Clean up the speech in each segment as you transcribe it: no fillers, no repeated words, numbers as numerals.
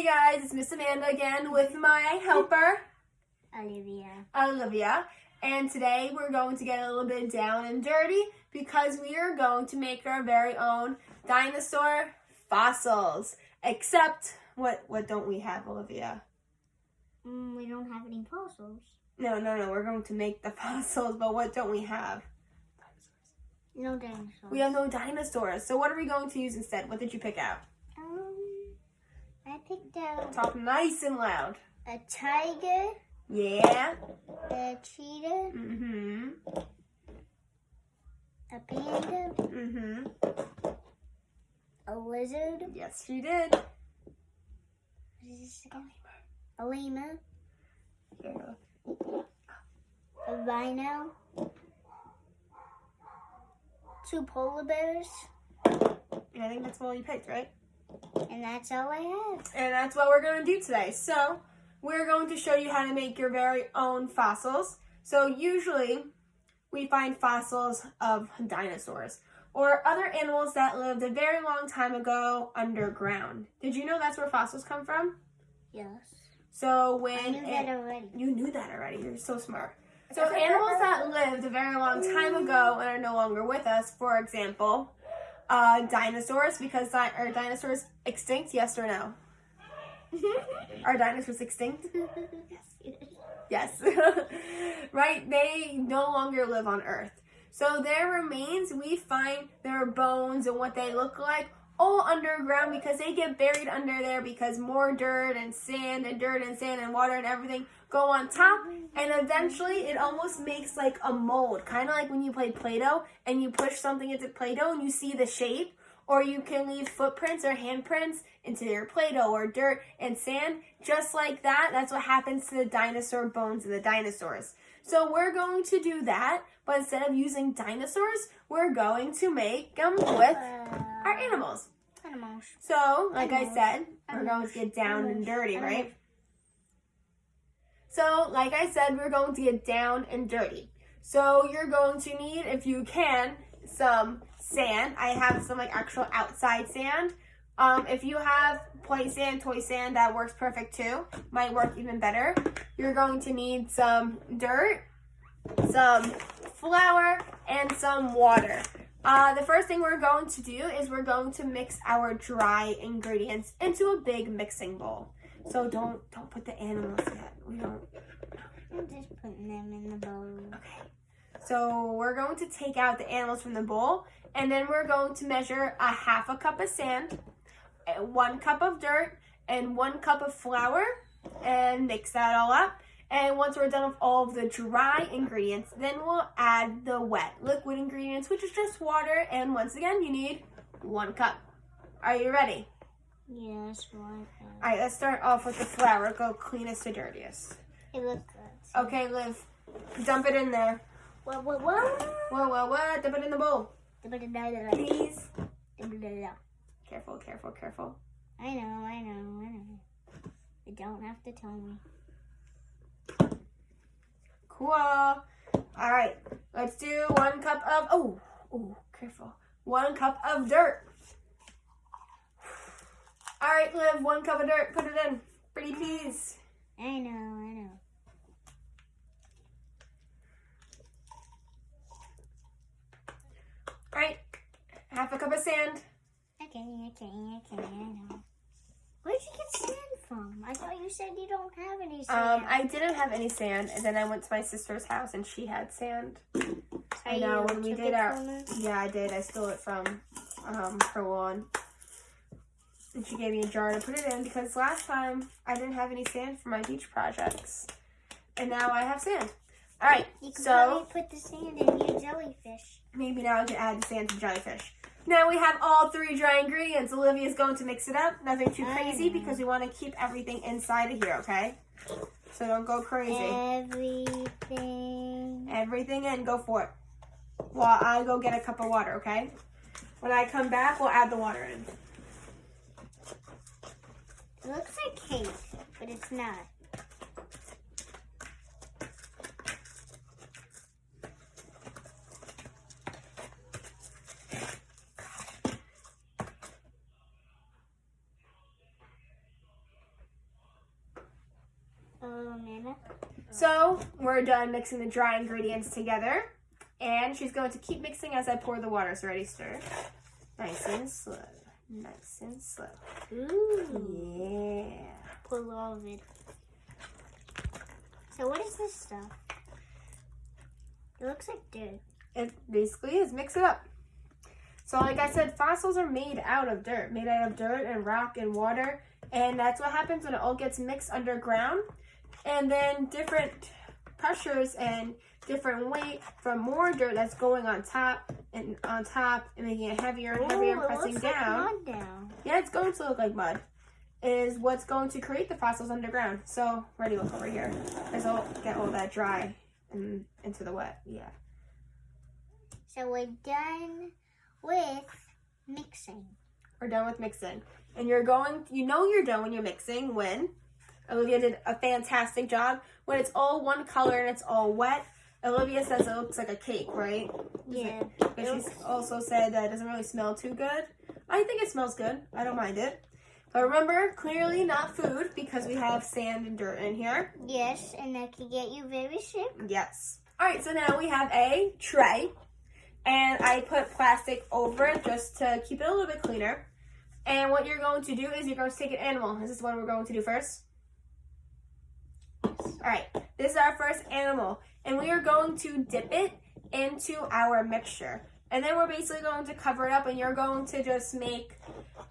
guys, it's Miss Amanda again with my helper, Olivia. And today we're going to get a little bit down and dirty because we are going to make our very own dinosaur fossils. Except, what don't we have, Olivia? We don't have any fossils. No, we're going to make the fossils, but what don't we have? No dinosaurs. We have no dinosaurs, so what are we going to use instead? What did you pick out? I picked out Talk nice and loud. a tiger, Yeah. a cheetah, Mm-hmm. a panda, Mm-hmm. a lizard. Yes, she did. What is this again? A lemur, Yeah. a rhino, 2 polar bears, And I think that's all you picked, right? and that's all I have. And that's what we're going to do today. So we're going to show you how to make your very own fossils. So usually we find fossils of dinosaurs or other animals that lived a very long time ago underground. Did you know that's where fossils come from? Yes. So when I knew that already. You knew that already. You're so smart. So animals that lived a very long time ago and are no longer with us, for example, dinosaurs, because are dinosaurs extinct? Yes or no? Are dinosaurs extinct? Yes. Right? They no longer live on Earth. So their remains, we find their bones and what they look like all underground because they get buried under there because more dirt and sand and water and everything go on top, and eventually it almost makes like a mold, kind of like when you play Play-Doh and you push something into Play-Doh and you see the shape, or you can leave footprints or handprints into your Play-Doh or dirt and sand, just like that. That's what happens to the dinosaur bones of the dinosaurs. So we're going to do that, but instead of using dinosaurs, we're going to make them with our animals. So, like I said, we're going to get down and dirty, right? So, like I said, we're going to get down and dirty. So, you're going to need, if you can, some sand. I have some like actual outside sand. If you have play sand, toy sand, that works perfect too. Might work even better. You're going to need some dirt, some flour, and some water. The first thing we're going to do is we're going to mix our dry ingredients into a big mixing bowl. So don't put the animals yet. I'm just putting them in the bowl. Okay. So we're going to take out the animals from the bowl, and then we're going to measure a 1/2 cup of sand, 1 cup of dirt, and 1 cup of flour, and mix that all up. And once we're done with all of the dry ingredients, then we'll add the wet liquid ingredients, which is just water. And once again, you need 1 cup. Are you ready? Yes, 1 cup. All right, let's start off with the flour. Go cleanest to dirtiest. It looks good. Okay, Liv, dump it in there. What? Whoa, dump it in the bowl. Please. Careful. I know. You don't have to tell me. Cool. All right, let's do 1 cup of, careful. 1 cup of dirt. All right, Liv, 1 cup of dirt, put it in. Pretty please. I know. All right, 1/2 cup of sand. Okay, I know. Where'd you get sand from? I thought you said you don't have any sand. I didn't have any sand, and then I went to my sister's house, and she had sand. I know, when we did our, yeah, I did. I stole it from her lawn. And she gave me a jar to put it in because last time I didn't have any sand for my beach projects. And now I have sand. All right, you can so probably put the sand in your jellyfish. Maybe now I can add the sand to jellyfish. Now we have all 3 dry ingredients. Olivia's going to mix it up. Nothing too crazy because we want to keep everything inside of here, okay? So don't go crazy. Everything in, go for it. While I go get a cup of water, okay? When I come back, we'll add the water in. It looks like cake, but it's not. Nana. So we're done mixing the dry ingredients together. And she's going to keep mixing as I pour the water. So ready, stir. Nice and slow. Nice and slow. Ooh. Yeah. Pull all of it. So what is this stuff? It looks like dirt. It basically is. Mix it up. So like I said, fossils are made out of dirt. Made out of dirt and rock and water. And that's what happens when it all gets mixed underground. And then different pressures and different weight from more dirt that's going on top and making it heavier and heavier and pressing down. Like mud now. Yeah, it's going to look like mud. Is what's going to create the fossils underground. So, ready, look over here. I'll get all that dry and into the wet. Yeah. So we're done with mixing. We're done with mixing. And you're done when you're mixing when Olivia did a fantastic job. When it's all one color and it's all wet, Olivia says it looks like a cake, right? Yeah. But she's also said that it doesn't really smell too good. I think it smells good. I don't mind it. But remember, clearly not food because we have sand and dirt in here. Yes, and that can get you very sick. Yes. All right, so now we have a tray. And I put plastic over it just to keep it a little bit cleaner. And what you're going to do is you're going to take an animal. This is what we're going to do first. All right, this is our first animal. And we are going to dip it into our mixture. And then we're basically going to cover it up and you're going to just make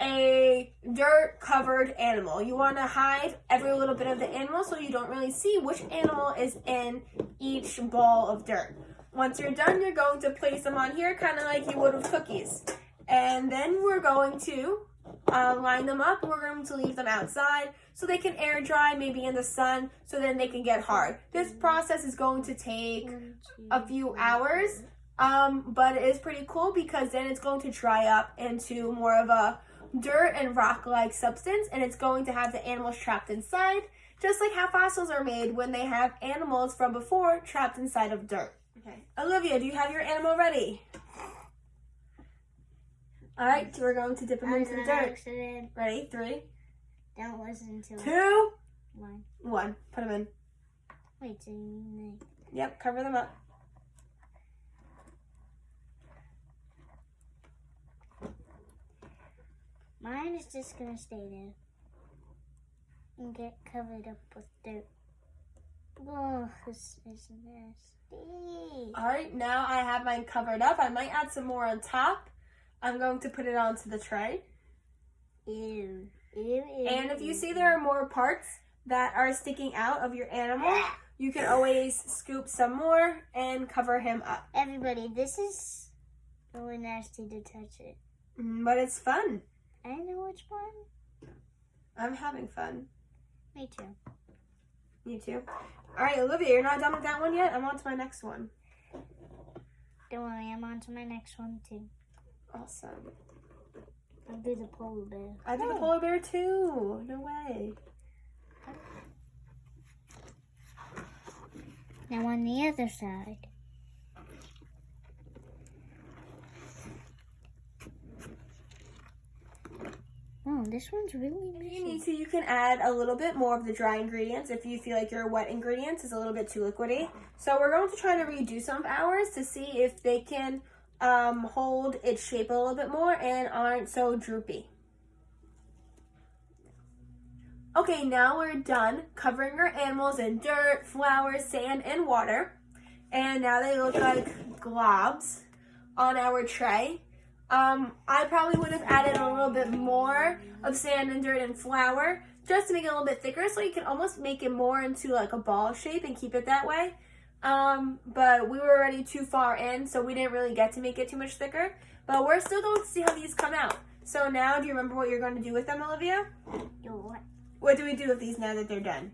a dirt-covered animal. You want to hide every little bit of the animal so you don't really see which animal is in each ball of dirt. Once you're done, you're going to place them on here kind of like you would with cookies. And then we're going to line them up. We're going to leave them outside so they can air dry, maybe in the sun, so then they can get hard. This process is going to take a few hours, but it is pretty cool because then it's going to dry up into more of a dirt and rock-like substance, and it's going to have the animals trapped inside, just like how fossils are made when they have animals from before trapped inside of dirt. Okay, Olivia, do you have your animal ready? All right, so we're going to dip them into the dirt. Accident. Ready? 3. Don't listen to it. 2. 1. 1. Put them in. Wait, so you mean Yep, cover them up. mine is just gonna stay there and get covered up with dirt. Oh, this is nasty. All right, now I have mine covered up. I might add some more on top. I'm going to put it onto the tray. Ew. Ew, ew. And if you see there are more parts that are sticking out of your animal, you can always scoop some more and cover him up. Everybody, this is really nasty to touch it. But it's fun. I know which one. I'm having fun. Me too. Me too. All right, Olivia, you're not done with that one yet? I'm on to my next one. Don't worry, I'm on to my next one too. Awesome. I'll do the polar bear. I did the polar bear too. No way. Now on the other side. Oh, this one's really If you messy. need to, you can add a little bit more of the dry ingredients if you feel like your wet ingredients is a little bit too liquidy. So we're going to try to redo some of ours to see if they can hold its shape a little bit more and aren't so droopy. Okay, now we're done covering our animals in dirt, flowers, sand, and water. And now they look like globs on our tray. I probably would have added a little bit more of sand and dirt and flour just to make it a little bit thicker so you can almost make it more into like a ball shape and keep it that way. But we were already too far in, so we didn't really get to make it too much thicker. But we're still going to see how these come out. So now, do you remember what you're going to do with them, Olivia? Do what? What do we do with these now that they're done?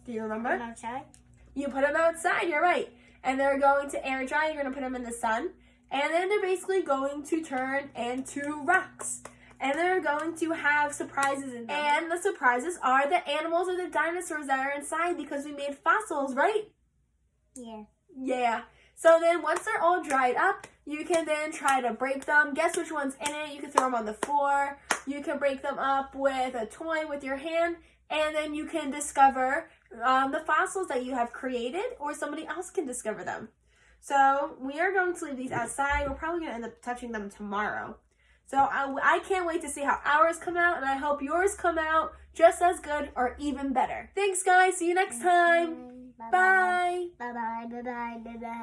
Do you remember? Put them outside? You put them outside, you're right. And they're going to air dry, you're going to put them in the sun. And then they're basically going to turn into rocks. And they're going to have surprises in them. And the surprises are the animals or the dinosaurs that are inside because we made fossils, right? Yeah. Yeah. So then once they're all dried up, you can then try to break them. Guess which one's in it. You can throw them on the floor. You can break them up with a toy with your hand. And then you can discover the fossils that you have created, or somebody else can discover them. So we are going to leave these outside. We're probably going to end up touching them tomorrow. So I can't wait to see how ours come out, and I hope yours come out just as good or even better. Thanks, guys. See you next time. Bye. Bye-bye. Bye-bye. Bye-bye. Bye-bye.